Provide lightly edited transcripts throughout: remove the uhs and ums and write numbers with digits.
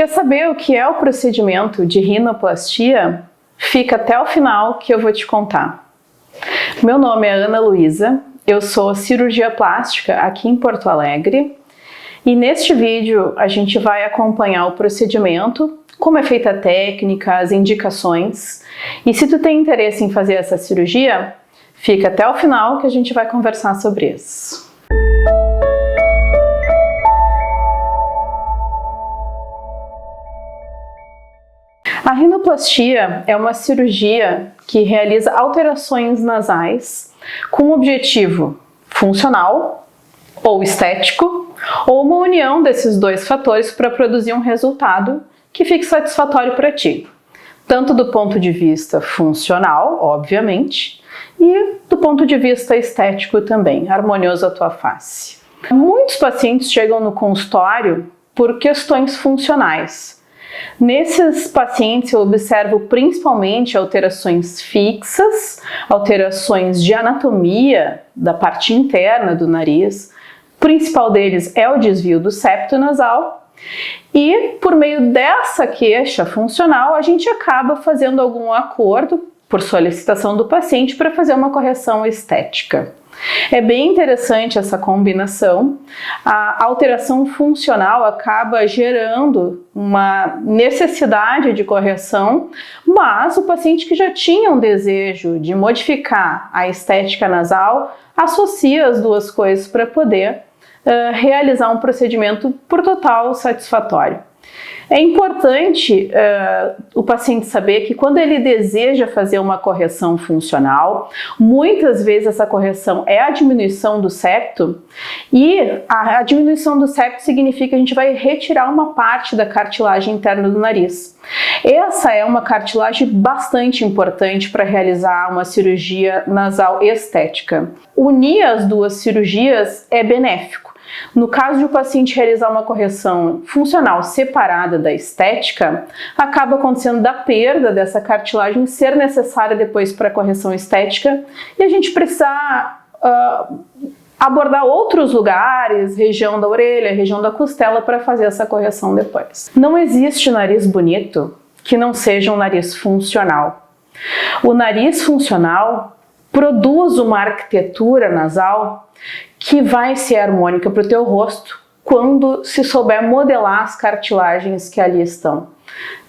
Quer saber o que é o procedimento de rinoplastia? Fica até o final que eu vou te contar. Meu nome é Ana Luísa, eu sou cirurgia plástica aqui em Porto Alegre e neste vídeo a gente vai acompanhar o procedimento, como é feita a técnica, as indicações, e se tu tem interesse em fazer essa cirurgia, fica até o final que a gente vai conversar sobre isso. A rinoplastia é uma cirurgia que realiza alterações nasais com um objetivo funcional ou estético, ou uma união desses dois fatores para produzir um resultado que fique satisfatório para ti, tanto do ponto de vista funcional, obviamente, e do ponto de vista estético também, harmonioso à tua face. Muitos pacientes chegam no consultório por questões funcionais. Nesses pacientes eu observo principalmente alterações fixas, alterações de anatomia da parte interna do nariz. O principal deles é o desvio do septo nasal e por meio dessa queixa funcional a gente acaba fazendo algum acordo por solicitação do paciente para fazer uma correção estética. É bem interessante essa combinação. A alteração funcional acaba gerando uma necessidade de correção, mas o paciente que já tinha um desejo de modificar a estética nasal associa as duas coisas para poder realizar um procedimento por total satisfatório. É importante o paciente saber que quando ele deseja fazer uma correção funcional, muitas vezes essa correção é a diminuição do septo, e a diminuição do septo significa que a gente vai retirar uma parte da cartilagem interna do nariz. Essa é uma cartilagem bastante importante para realizar uma cirurgia nasal estética. Unir as duas cirurgias é benéfico. No caso de o paciente realizar uma correção funcional separada da estética, acaba acontecendo da perda dessa cartilagem ser necessária depois para a correção estética e a gente precisar abordar outros lugares, região da orelha, região da costela para fazer essa correção depois. Não existe nariz bonito que não seja um nariz funcional. O nariz funcional produz uma arquitetura nasal que vai ser harmônica para o teu rosto quando se souber modelar as cartilagens que ali estão.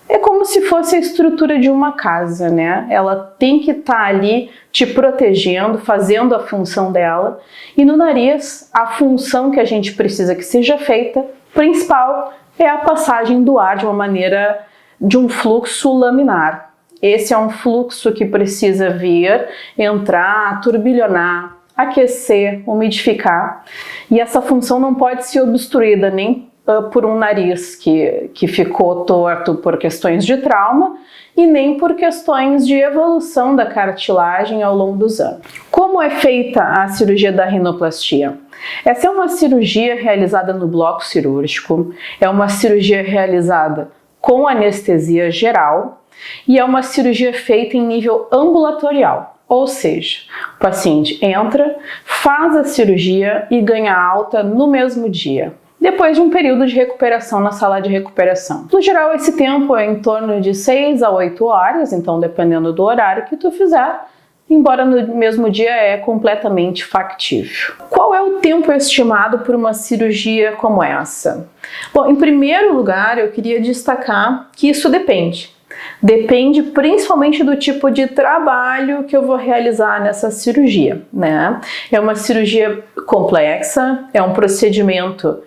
É como se fosse a estrutura de uma casa, né? Ela tem que estar ali te protegendo, fazendo a função dela. E no nariz, a função que a gente precisa que seja feita, principal, é a passagem do ar de uma maneira, de um fluxo laminar. Esse é um fluxo que precisa vir, entrar, turbilhonar, aquecer, umidificar, e essa função não pode ser obstruída nem por um nariz que ficou torto por questões de trauma e nem por questões de evolução da cartilagem ao longo dos anos. Como é feita a cirurgia da rinoplastia? Essa é uma cirurgia realizada no bloco cirúrgico, é uma cirurgia realizada com anestesia geral e é uma cirurgia feita em nível ambulatorial. Ou seja, o paciente entra, faz a cirurgia e ganha alta no mesmo dia, depois de um período de recuperação na sala de recuperação. No geral, esse tempo é em torno de 6 a 8 horas, então dependendo do horário que tu fizer, embora no mesmo dia é completamente factível. Qual é o tempo estimado por uma cirurgia como essa? Bom, em primeiro lugar, eu queria destacar que isso depende. Depende principalmente do tipo de trabalho que eu vou realizar nessa cirurgia, né? É uma cirurgia complexa, é um procedimento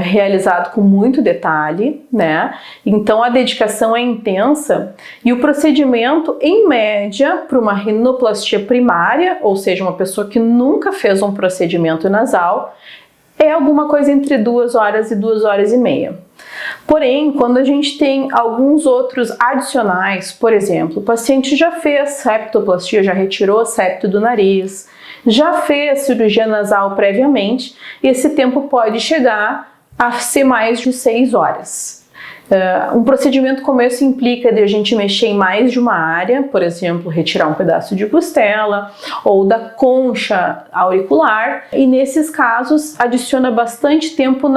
realizado com muito detalhe, né? Então a dedicação é intensa e o procedimento, em média, para uma rinoplastia primária, ou seja, uma pessoa que nunca fez um procedimento nasal, é alguma coisa entre 2 horas e 2 horas e meia. Porém, quando a gente tem alguns outros adicionais, por exemplo, o paciente já fez septoplastia, já retirou o septo do nariz, já fez cirurgia nasal previamente, esse tempo pode chegar a ser mais de 6 horas. Um procedimento como esse implica de a gente mexer em mais de uma área, por exemplo, retirar um pedaço de costela ou da concha auricular, e nesses casos adiciona bastante tempo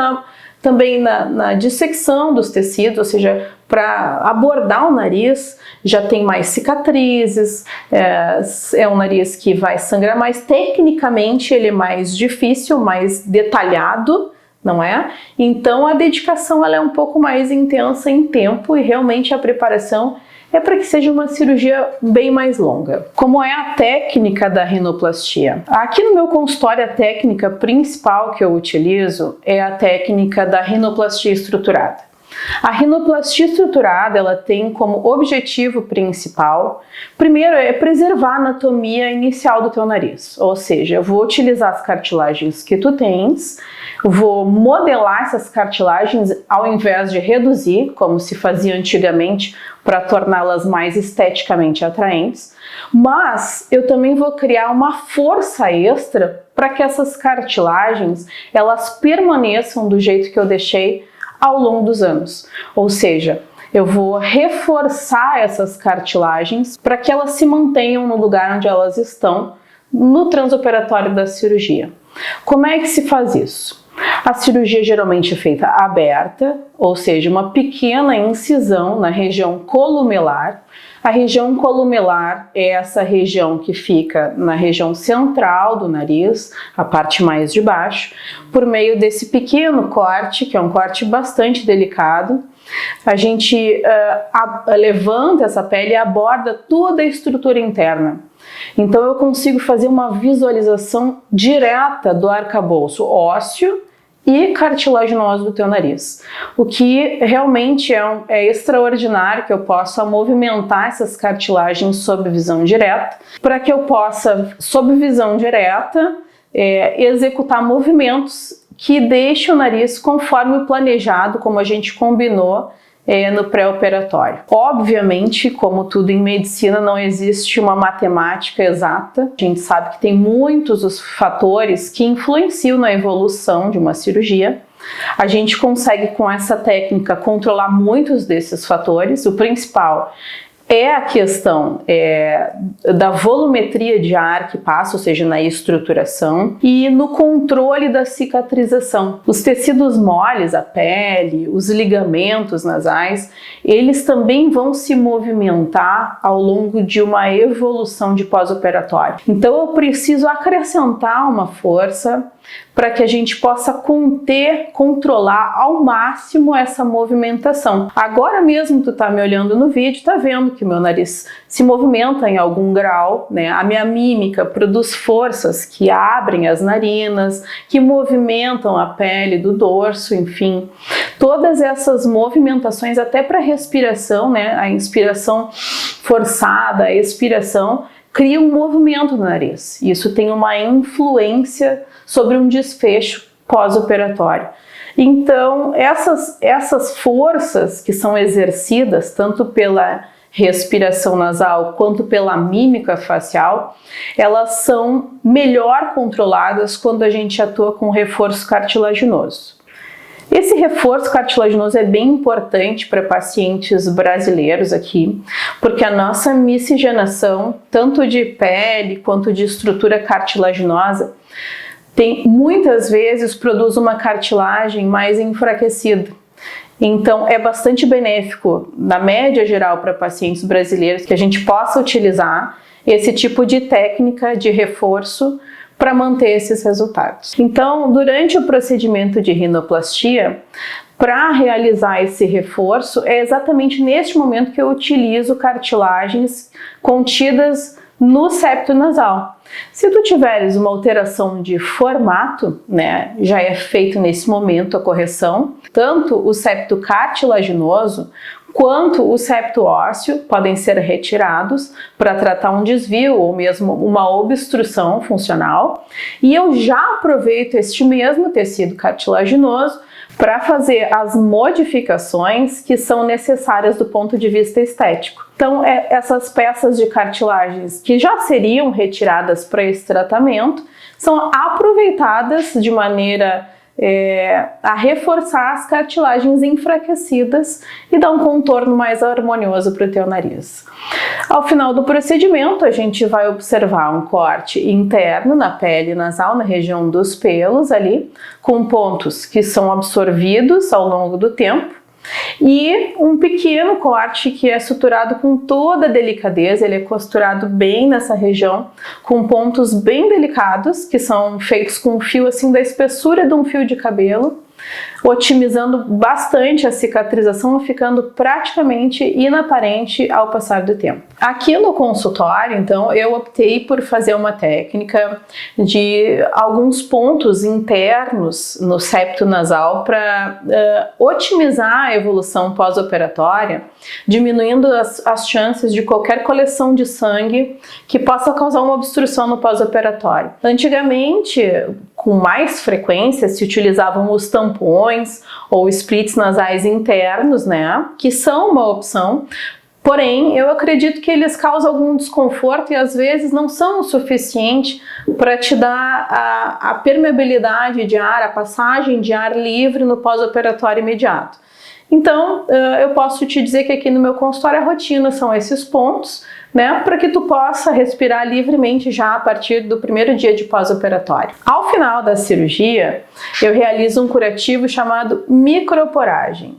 também na dissecção dos tecidos, ou seja, para abordar o nariz, já tem mais cicatrizes, é um nariz que vai sangrar mais. Tecnicamente ele é mais difícil, mais detalhado, não é? Então a dedicação ela é um pouco mais intensa em tempo e realmente a preparação é para que seja uma cirurgia bem mais longa. Como é a técnica da rinoplastia? Aqui no meu consultório, a técnica principal que eu utilizo é a técnica da rinoplastia estruturada. A rinoplastia estruturada ela tem como objetivo principal, primeiro, é preservar a anatomia inicial do teu nariz, ou seja, eu vou utilizar as cartilagens que tu tens, vou modelar essas cartilagens ao invés de reduzir, como se fazia antigamente, para torná-las mais esteticamente atraentes, mas eu também vou criar uma força extra para que essas cartilagens elas permaneçam do jeito que eu deixei ao longo dos anos, ou seja, eu vou reforçar essas cartilagens para que elas se mantenham no lugar onde elas estão no transoperatório da cirurgia. Como é que se faz isso? A cirurgia geralmente é feita aberta, ou seja, uma pequena incisão na região columelar. A região columelar é essa região que fica na região central do nariz, a parte mais de baixo. Por meio desse pequeno corte, que é um corte bastante delicado, a gente levanta essa pele e aborda toda a estrutura interna. Então eu consigo fazer uma visualização direta do arcabouço ósseo e cartilaginoso do teu nariz, o que realmente é extraordinário, que eu possa movimentar essas cartilagens sob visão direta, para que eu possa, sob visão direta, executar movimentos que deixem o nariz conforme planejado, como a gente combinou no pré-operatório. Obviamente, como tudo em medicina, não existe uma matemática exata. A gente sabe que tem muitos os fatores que influenciam na evolução de uma cirurgia. A gente consegue, com essa técnica, controlar muitos desses fatores. O principal é a questão da volumetria de ar que passa, ou seja, na estruturação, e no controle da cicatrização. Os tecidos moles, a pele, os ligamentos nasais, eles também vão se movimentar ao longo de uma evolução de pós-operatório. Então eu preciso acrescentar uma força para que a gente possa controlar ao máximo essa movimentação. Agora mesmo tu tá me olhando no vídeo, tá vendo que o meu nariz se movimenta em algum grau, né? A minha mímica produz forças que abrem as narinas, que movimentam a pele do dorso, enfim. Todas essas movimentações, até para respiração, né? A inspiração forçada, a expiração, cria um movimento no nariz. Isso tem uma influência sobre um desfecho pós-operatório. Então, essas forças que são exercidas, tanto pela respiração nasal quanto pela mímica facial, elas são melhor controladas quando a gente atua com reforço cartilaginoso. Esse reforço cartilaginoso é bem importante para pacientes brasileiros aqui, porque a nossa miscigenação, tanto de pele quanto de estrutura cartilaginosa, muitas vezes produz uma cartilagem mais enfraquecida. Então é bastante benéfico, na média geral, para pacientes brasileiros, que a gente possa utilizar esse tipo de técnica de reforço para manter esses resultados. Então, durante o procedimento de rinoplastia, para realizar esse reforço, é exatamente neste momento que eu utilizo cartilagens contidas no septo nasal. Se tu tiveres uma alteração de formato, né, já é feito nesse momento a correção, tanto o septo cartilaginoso quanto o septo ósseo podem ser retirados para tratar um desvio ou mesmo uma obstrução funcional. E eu já aproveito este mesmo tecido cartilaginoso para fazer as modificações que são necessárias do ponto de vista estético. Então, essas peças de cartilagens que já seriam retiradas para esse tratamento são aproveitadas de maneira a reforçar as cartilagens enfraquecidas e dar um contorno mais harmonioso para o teu nariz. Ao final do procedimento, a gente vai observar um corte interno na pele nasal, na região dos pelos ali, com pontos que são absorvidos ao longo do tempo, e um pequeno corte que é suturado com toda a delicadeza. Ele é costurado bem nessa região, com pontos bem delicados, que são feitos com um fio assim da espessura de um fio de cabelo, otimizando bastante a cicatrização, ficando praticamente inaparente ao passar do tempo. Aqui no consultório, então, eu optei por fazer uma técnica de alguns pontos internos no septo nasal para otimizar a evolução pós-operatória, diminuindo as chances de qualquer coleção de sangue que possa causar uma obstrução no pós-operatório. Antigamente, com mais frequência, se utilizavam os tampões ou splits nasais internos, né, que são uma opção. Porém, eu acredito que eles causam algum desconforto e às vezes não são o suficiente para te dar a permeabilidade de ar, a passagem de ar livre no pós-operatório imediato. Então, eu posso te dizer que aqui no meu consultório a rotina são esses pontos, né, para que tu possa respirar livremente já a partir do primeiro dia de pós-operatório. Ao final da cirurgia, eu realizo um curativo chamado microporagem.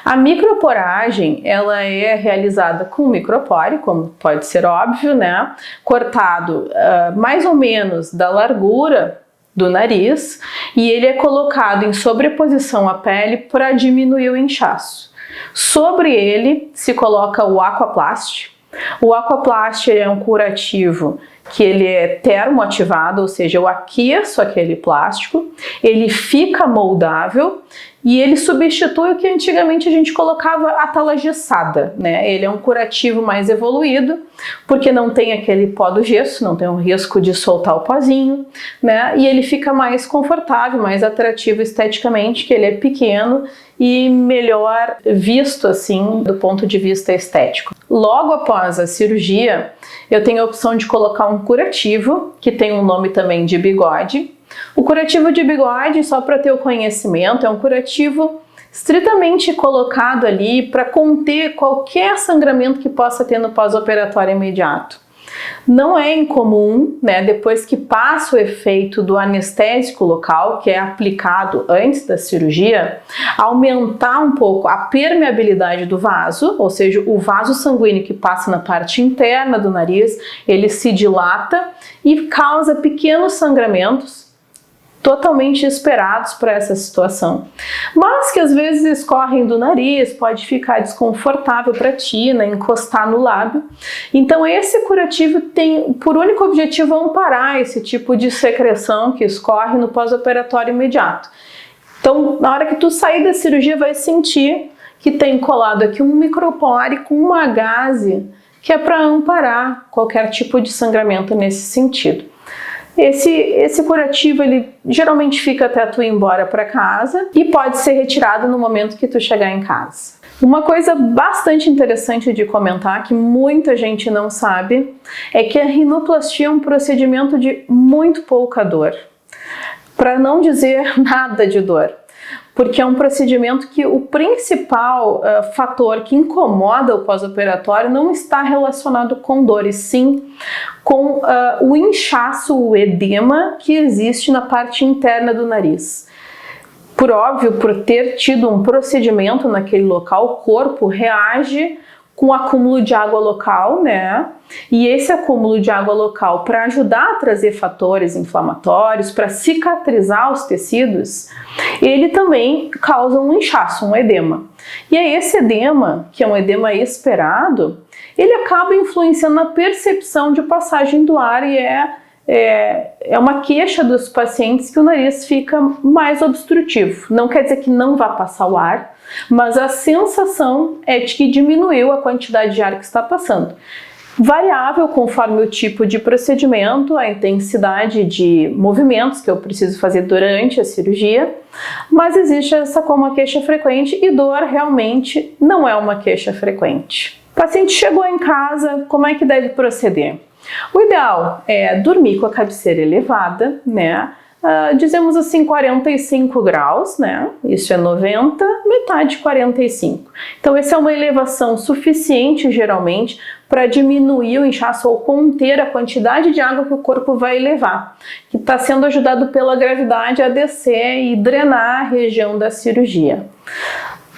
A microporagem, ela é realizada com micropore, como pode ser óbvio, né, cortado mais ou menos da largura do nariz, e ele é colocado em sobreposição à pele para diminuir o inchaço. Sobre ele se coloca o Aquaplast. O Aquaplast é um curativo que ele é termoativado, ou seja, eu aqueço aquele plástico, ele fica moldável e ele substitui o que antigamente a gente colocava a tala gessada, né? Ele é um curativo mais evoluído, porque não tem aquele pó do gesso, não tem o risco de soltar o pozinho, né? E ele fica mais confortável, mais atrativo esteticamente, que ele é pequeno e melhor visto assim do ponto de vista estético. Logo após a cirurgia, eu tenho a opção de colocar um curativo, que tem um nome também de bigode. O curativo de bigode, só para ter o conhecimento, é um curativo estritamente colocado ali para conter qualquer sangramento que possa ter no pós-operatório imediato. Não é incomum, né, depois que passa o efeito do anestésico local, que é aplicado antes da cirurgia, aumentar um pouco a permeabilidade do vaso, ou seja, o vaso sanguíneo que passa na parte interna do nariz, ele se dilata e causa pequenos sangramentos, totalmente esperados para essa situação, mas que às vezes escorrem do nariz, pode ficar desconfortável para ti, né, encostar no lábio. Então esse curativo tem por único objetivo amparar esse tipo de secreção que escorre no pós-operatório imediato. Então, na hora que tu sair da cirurgia, vai sentir que tem colado aqui um micropore com uma gaze, que é para amparar qualquer tipo de sangramento nesse sentido. Esse curativo, ele geralmente fica até tu ir embora para casa e pode ser retirado no momento que tu chegar em casa. Uma coisa bastante interessante de comentar, que muita gente não sabe, é que a rinoplastia é um procedimento de muito pouca dor, para não dizer nada de dor. Porque é um procedimento que o principal fator que incomoda o pós-operatório não está relacionado com dor, e sim com o inchaço, o edema que existe na parte interna do nariz. Por óbvio, por ter tido um procedimento naquele local, o corpo reage com acúmulo de água local, né? E esse acúmulo de água local, para ajudar a trazer fatores inflamatórios, para cicatrizar os tecidos, ele também causa um inchaço, um edema. E é esse edema, que é um edema esperado, ele acaba influenciando na percepção de passagem do ar e é uma queixa dos pacientes que o nariz fica mais obstrutivo. Não quer dizer que não vá passar o ar, mas a sensação é de que diminuiu a quantidade de ar que está passando. Variável conforme o tipo de procedimento, a intensidade de movimentos que eu preciso fazer durante a cirurgia, mas existe essa como uma queixa frequente e dor realmente não é uma queixa frequente. O paciente chegou em casa, como é que deve proceder? O ideal é dormir com a cabeceira elevada, né? dizemos assim, 45 graus, né? Isso é 90, metade 45. Então, essa é uma elevação suficiente, geralmente, para diminuir o inchaço ou conter a quantidade de água que o corpo vai levar, que está sendo ajudado pela gravidade a descer e drenar a região da cirurgia.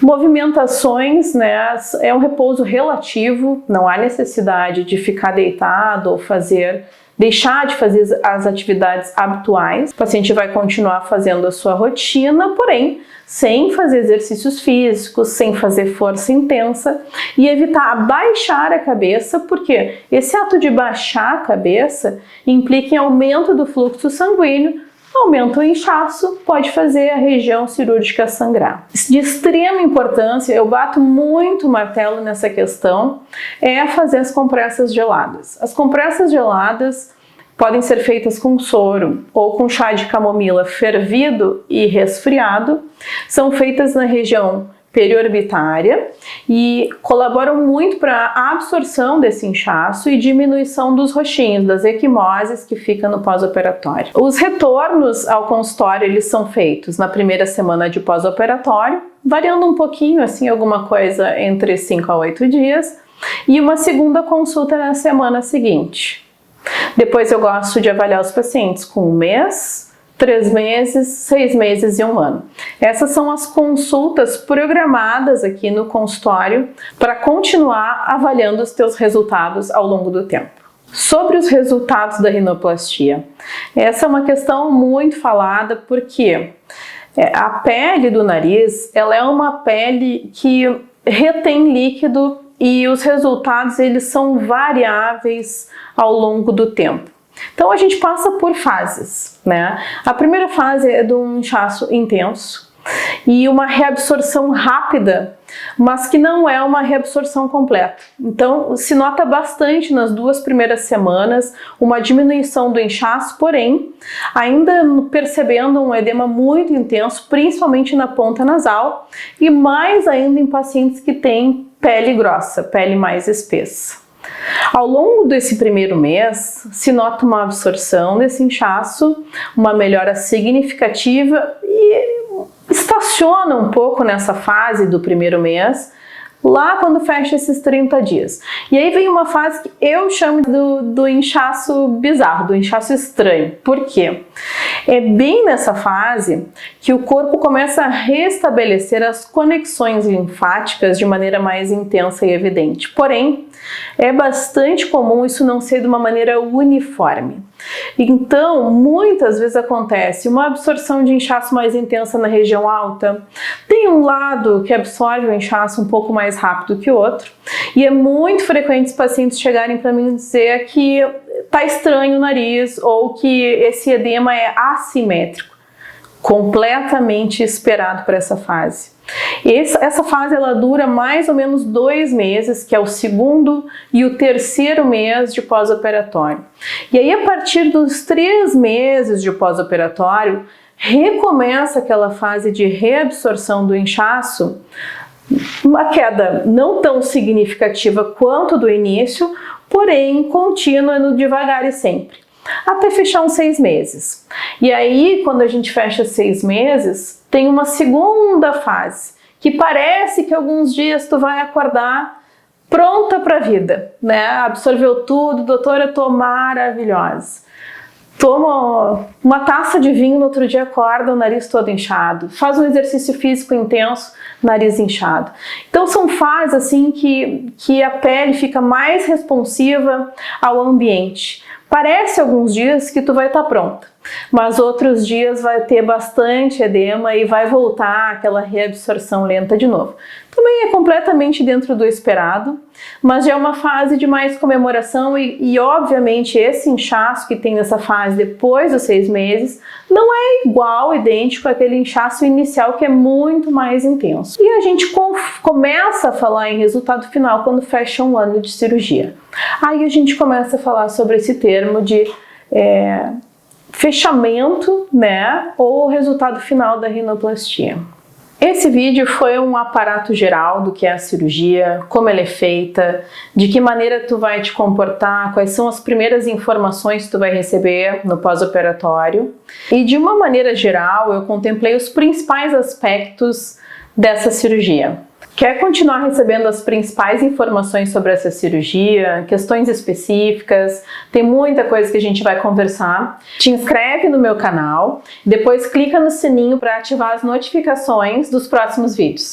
Movimentações, né, é um repouso relativo, não há necessidade de ficar deitado ou deixar de fazer as atividades habituais. O paciente vai continuar fazendo a sua rotina, porém, sem fazer exercícios físicos, sem fazer força intensa e evitar abaixar a cabeça, porque esse ato de baixar a cabeça implica em aumento do fluxo sanguíneo, aumenta o inchaço, pode fazer a região cirúrgica sangrar. De extrema importância, eu bato muito o martelo nessa questão, é fazer as compressas geladas. As compressas geladas podem ser feitas com soro ou com chá de camomila fervido e resfriado. São feitas na região periorbitária e colaboram muito para a absorção desse inchaço e diminuição dos roxinhos, das equimoses que fica no pós-operatório. Os retornos ao consultório, eles são feitos na primeira semana de pós-operatório, variando um pouquinho, assim, alguma coisa entre 5 a 8 dias, e uma segunda consulta na semana seguinte. Depois eu gosto de avaliar os pacientes com 1 mês, 3 meses, 6 meses e 1 ano. Essas são as consultas programadas aqui no consultório para continuar avaliando os teus resultados ao longo do tempo. Sobre os resultados da rinoplastia, essa é uma questão muito falada porque a pele do nariz, ela é uma pele que retém líquido e os resultados eles são variáveis ao longo do tempo. Então a gente passa por fases, né? A primeira fase é de um inchaço intenso e uma reabsorção rápida, mas que não é uma reabsorção completa. Então se nota bastante nas 2 primeiras semanas uma diminuição do inchaço, porém ainda percebendo um edema muito intenso, principalmente na ponta nasal e mais ainda em pacientes que têm pele grossa, pele mais espessa. Ao longo desse primeiro mês, se nota uma absorção desse inchaço, uma melhora significativa e estaciona um pouco nessa fase do primeiro mês, lá quando fecha esses 30 dias. E aí vem uma fase que eu chamo do inchaço bizarro, do inchaço estranho. Por quê? É bem nessa fase que o corpo começa a restabelecer as conexões linfáticas de maneira mais intensa e evidente. Porém, é bastante comum isso não ser de uma maneira uniforme. Então, muitas vezes acontece uma absorção de inchaço mais intensa na região alta, tem um lado que absorve o inchaço um pouco mais rápido que o outro, e é muito frequente os pacientes chegarem para mim dizer que tá estranho o nariz ou que esse edema é assimétrico, completamente esperado para essa fase. Essa fase ela dura mais ou menos 2 meses, que é o 2º e o 3º mês de pós-operatório. E aí a partir dos 3 meses de pós-operatório, recomeça aquela fase de reabsorção do inchaço, uma queda não tão significativa quanto do início, porém contínua no devagar e sempre, até fechar uns 6 meses. E aí, quando a gente fecha 6 meses, tem uma segunda fase, que parece que alguns dias tu vai acordar pronta para a vida, né? Absorveu tudo, doutora, eu tô maravilhosa. Toma uma taça de vinho, no outro dia acorda, o nariz todo inchado. Faz um exercício físico intenso, nariz inchado. Então são fases assim que a pele fica mais responsiva ao ambiente. Parece alguns dias que tu vai estar pronta, mas outros dias vai ter bastante edema e vai voltar aquela reabsorção lenta de novo. Também é completamente dentro do esperado, mas já é uma fase de mais comemoração e obviamente esse inchaço que tem nessa fase depois dos 6 meses não é igual, idêntico àquele inchaço inicial que é muito mais intenso. E a gente começa a falar em resultado final quando fecha 1 ano de cirurgia. Aí a gente começa a falar sobre esse termo de fechamento, né, ou resultado final da rinoplastia. Esse vídeo foi um aparato geral do que é a cirurgia, como ela é feita, de que maneira tu vai te comportar, quais são as primeiras informações que tu vai receber no pós-operatório. E de uma maneira geral, eu contemplei os principais aspectos dessa cirurgia. Quer continuar recebendo as principais informações sobre essa cirurgia, questões específicas, tem muita coisa que a gente vai conversar. Te inscreve no meu canal, depois clica no sininho para ativar as notificações dos próximos vídeos.